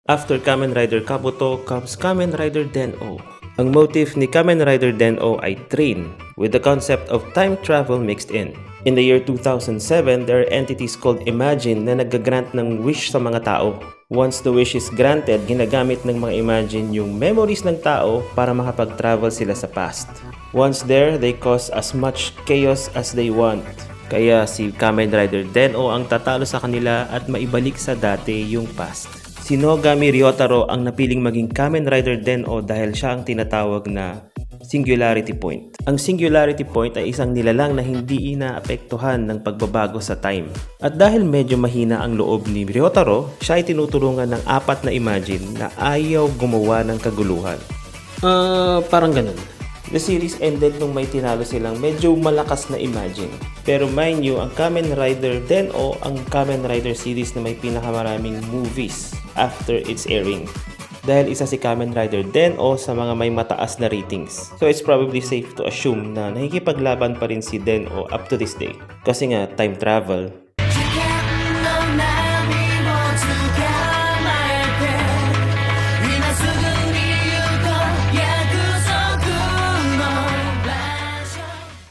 After Kamen Rider Kabuto comes Kamen Rider Den-O. Ang motif ni Kamen Rider Den-O ay train, with the concept of time travel mixed in. In the year 2007, there are entities called Imagine na nag-grant ng wish sa mga tao. Once the wish is granted, ginagamit ng mga Imagine yung memories ng tao para makapag-travel sila sa past. Once there, they cause as much chaos as they want. Kaya si Kamen Rider Den-O ang tatalo sa kanila at maibalik sa dati yung past. Si Nogami Ryotaro ang napiling maging Kamen Rider Den-O dahil siya ang tinatawag na Singularity Point. Ang Singularity Point ay isang nilalang na hindi inaapektuhan ng pagbabago sa time. At dahil medyo mahina ang loob ni Ryotaro, siya ay tinutulungan ng 4 na Imagine na ayaw gumawa ng kaguluhan. Parang ganun. The series ended nung may tinalo silang medyo malakas na Imagine. Pero mind you, ang Kamen Rider Den-O ang Kamen Rider series na may pinakamaraming movies after its airing. Dahil isa si Kamen Rider Den-O sa mga may mataas na ratings. So it's probably safe to assume na nakikipaglaban pa rin si Den-O up to this day. Kasi nga, time travel,